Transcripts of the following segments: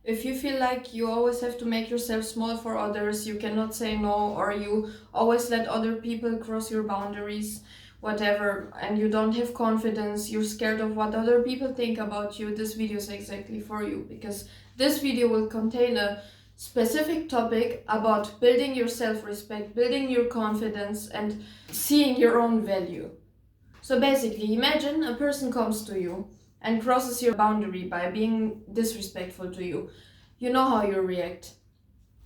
If you feel like you always have to make yourself small for others, you cannot say no, or you always let other people cross your boundaries, whatever, and you don't have confidence, you're scared of what other people think about you, this video is exactly for you, because this video will contain a specific topic about building your self-respect, building your confidence, and seeing your own value. So basically, imagine a person comes to you and crosses your boundary by being disrespectful to you. You know how you react.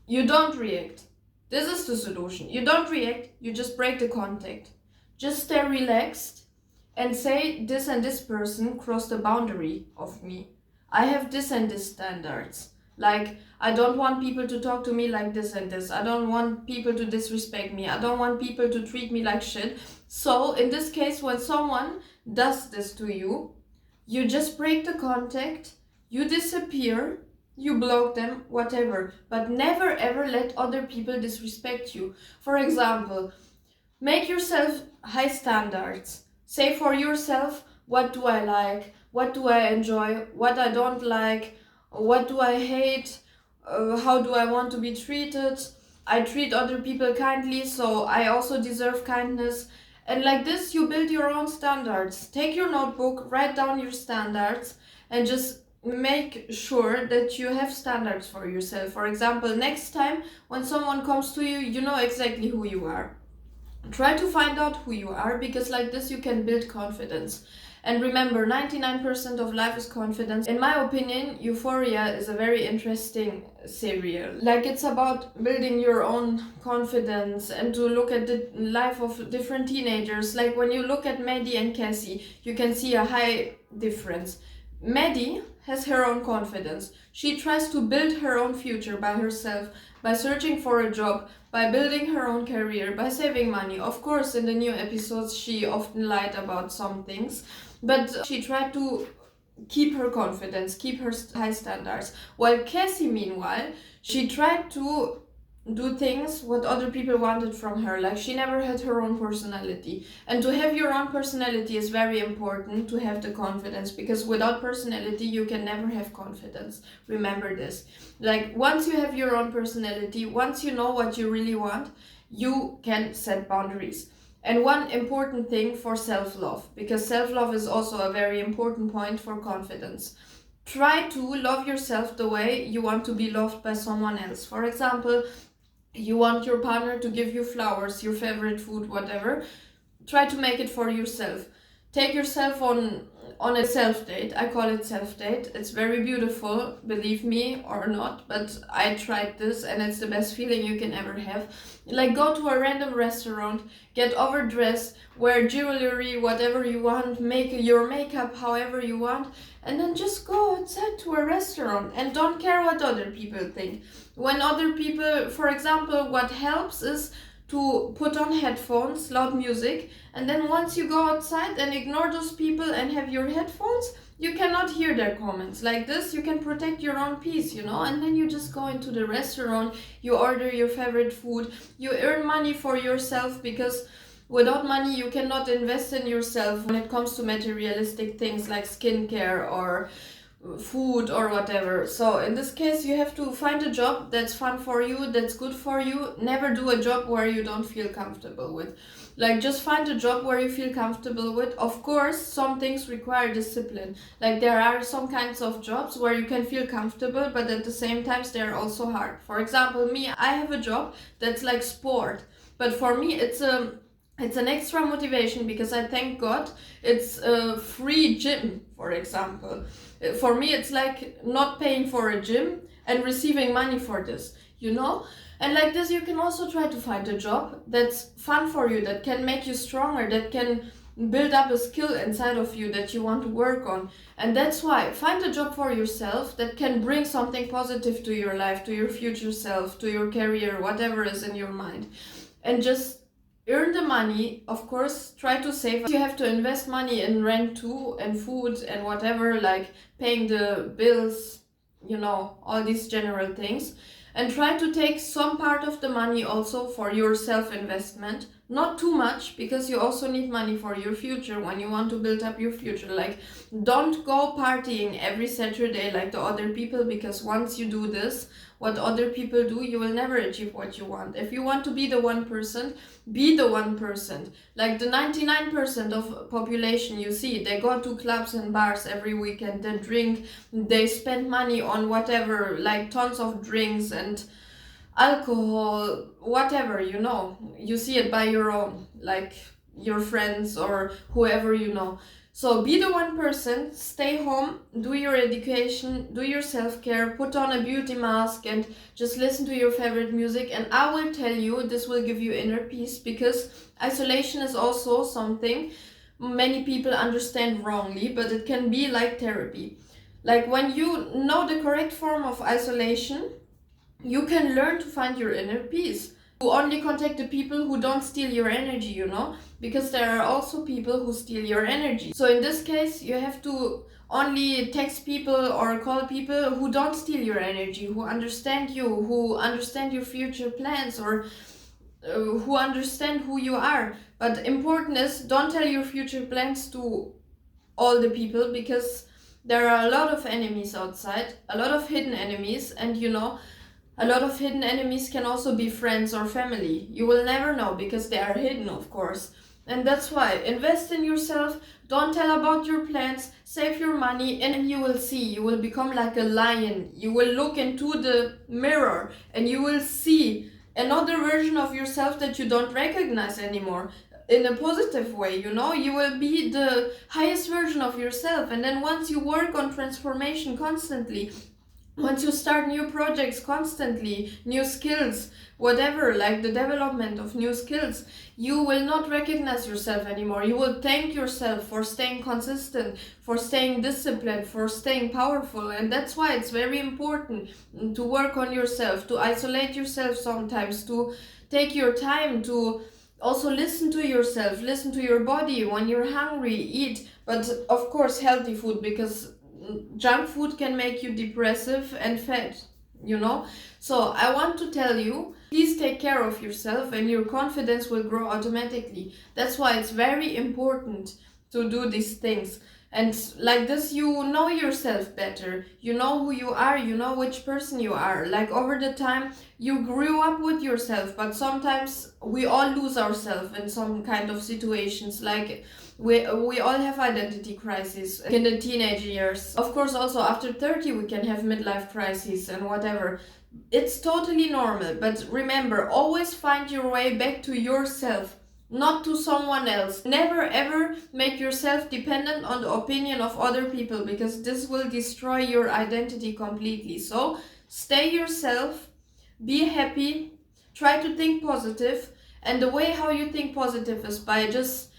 You don't react. This is the solution. You don't react, you just break the contact. Just stay relaxed and say, this and this person crossed the boundary of me. I have this and this standards. Like, I don't want people to talk to me like this and this. I don't want people to disrespect me. I don't want people to treat me like shit. So, in this case, when someone does this to you, you just break the contact, you disappear, you block them, whatever. But never ever let other people disrespect you. For example, make yourself high standards. Say for yourself, what do I like? What do I enjoy? What I don't like? What do I hate? How do I want to be treated? I treat other people kindly, so I also deserve kindness. And like this, you build your own standards. Take your notebook, write down your standards, and just make sure that you have standards for yourself. For example, next time when someone comes to you, you know exactly who you are. Try to find out who you are, because like this you can build confidence. And remember, 99% of life is confidence. In my opinion, Euphoria is a very interesting serial. Like, it's about building your own confidence and to look at the life of different teenagers. Like, when you look at Maddie and Cassie, you can see a high difference. Maddie has her own confidence. She tries to build her own future by herself, by searching for a job, by building her own career, by saving money. Of course, in the new episodes, she often lied about some things, but she tried to keep her confidence, keep her high standards. While Cassie, meanwhile, she tried to do things what other people wanted from her. Like, she never had her own personality. And to have your own personality is very important, to have the confidence, because without personality you can never have confidence. Remember this. Like, once you have your own personality, once you know what you really want, you can set boundaries. And one important thing for self-love, because self-love is also a very important point for confidence. Try to love yourself the way you want to be loved by someone else. For example, you want your partner to give you flowers, your favorite food, whatever. Try to make it for yourself. Take yourself on a self date. I call it self date. It's very beautiful, believe me or not, but I tried this and it's the best feeling you can ever have. Like, go to a random restaurant, get overdressed, wear jewelry, whatever you want, make your makeup however you want, and then just go outside to a restaurant and don't care what other people think. When other people, for example, what helps is to put on headphones, loud music, and then once you go outside and ignore those people and have your headphones, you cannot hear their comments. Like this, you can protect your own peace, and then you just go into the restaurant, you order your favorite food, you earn money for yourself, because without money you cannot invest in yourself when it comes to materialistic things like skincare or food or whatever. So in this case, you have to find a job that's fun for you, that's good for you. Never do a job where you don't feel comfortable with. Like, just find a job where you feel comfortable with. Of course, some things require discipline. Like, there are some kinds of jobs where you can feel comfortable, but at the same time they're also hard. For example, me, I have a job that's like sport, but for me it's an extra motivation, because I thank God it's a free gym, for example. For me, it's like not paying for a gym and receiving money for this. And like this, you can also try to find a job that's fun for you, that can make you stronger, that can build up a skill inside of you that you want to work on. And that's why, find a job for yourself that can bring something positive to your life, to your future self, to your career, whatever is in your mind. And just earn the money. Of course, try to save. You have to invest money in rent too, and food and whatever, like paying the bills, all these general things. And try to take some part of the money also for your self-investment. Not too much, because you also need money for your future when you want to build up your future. Like, don't go partying every Saturday like the other people, because once you do this, what other people do, you will never achieve what you want. If you want to be the 1%, be the 1%. Like the 99% of population you see, they go to clubs and bars every weekend, they drink, they spend money on whatever, like tons of drinks and alcohol, whatever, you see it by your own, like your friends or whoever you know. So be the 1%, stay home, do your education, do your self-care, put on a beauty mask and just listen to your favorite music. And I will tell you, this will give you inner peace, because isolation is also something many people understand wrongly, but it can be like therapy. Like, when you know the correct form of isolation, you can learn to find your inner peace. You only contact the people who don't steal your energy, because there are also people who steal your energy. So in this case, you have to only text people or call people who don't steal your energy, who understand you, who understand your future plans, or who understand who you are. But important is, don't tell your future plans to all the people, because there are a lot of enemies outside, a lot of hidden enemies, and a lot of hidden enemies can also be friends or family. You will never know, because they are hidden, of course. And that's why, invest in yourself, don't tell about your plans, save your money, and you will see, you will become like a lion. You will look into the mirror and you will see another version of yourself that you don't recognize anymore. In a positive way, you will be the highest version of yourself. And then once you work on transformation constantly, once you start new projects constantly, new skills, whatever, like the development of new skills, you will not recognize yourself anymore. You will thank yourself for staying consistent, for staying disciplined, for staying powerful. And that's why it's very important to work on yourself, to isolate yourself sometimes, to take your time, to also listen to yourself, listen to your body. When you're hungry, eat, but of course healthy food, because junk food can make you depressive and fat, So I want to tell you, please take care of yourself and your confidence will grow automatically. That's why it's very important to do these things. And like this, you know yourself better. You know who you are, you know which person you are. Like, over the time, you grew up with yourself, but sometimes we all lose ourselves in some kind of situations. Like, we all have identity crisis in the teenage years. Of course, also after 30, we can have midlife crises and whatever. It's totally normal, but remember, always find your way back to yourself, not to someone else. Never ever make yourself dependent on the opinion of other people, because this will destroy your identity completely. So stay yourself, be happy, try to think positive. And the way how you think positive is by just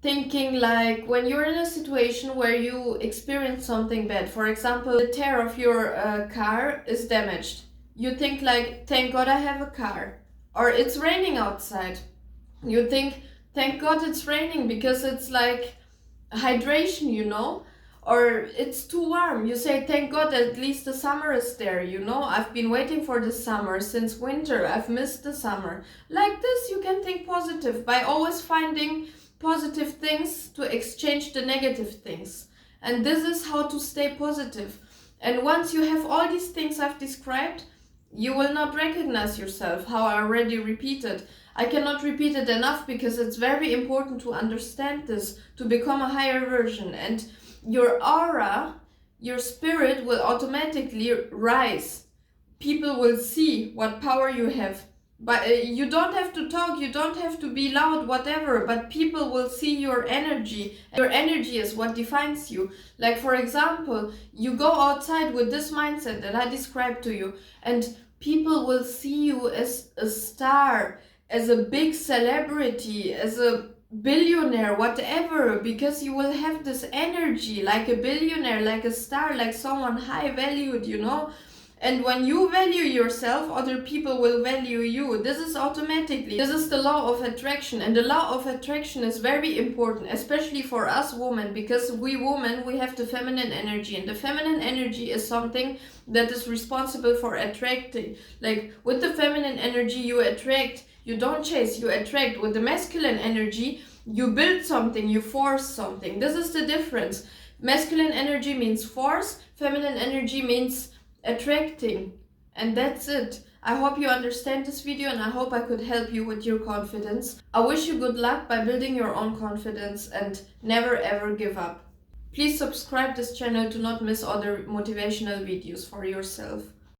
thinking, like, when you're in a situation where you experience something bad, for example, the tire of your car is damaged, you think like, thank God I have a car. Or it's raining outside, you think, thank God it's raining, because it's like hydration, Or it's too warm, you say, thank God at least the summer is there, I've been waiting for the summer since winter, I've missed the summer. Like this, you can think positive by always finding positive things to exchange the negative things. And this is how to stay positive. And once you have all these things I've described, you will not recognize yourself, how I already repeated. I cannot repeat it enough, because it's very important to understand this, to become a higher version. And your aura, your spirit will automatically rise. People will see what power you have. But you don't have to talk, you don't have to be loud, whatever, but people will see your energy. Your energy is what defines you. Like, for example, you go outside with this mindset that I described to you, and people will see you as a star, as a big celebrity, as a billionaire, whatever, because you will have this energy like a billionaire, like a star, like someone high valued, And when you value yourself, other people will value you. This is automatically. This is the law of attraction. And the law of attraction is very important, especially for us women, because we women, we have the feminine energy. And the feminine energy is something that is responsible for attracting. Like with the feminine energy, you attract. You don't chase, you attract. With the masculine energy, you build something, you force something. This is the difference. Masculine energy means force, feminine energy means attracting. And that's it. I hope you understand this video, and I hope I could help you with your confidence. I wish you good luck by building your own confidence, and never ever give up. Please subscribe this channel to not miss other motivational videos for yourself.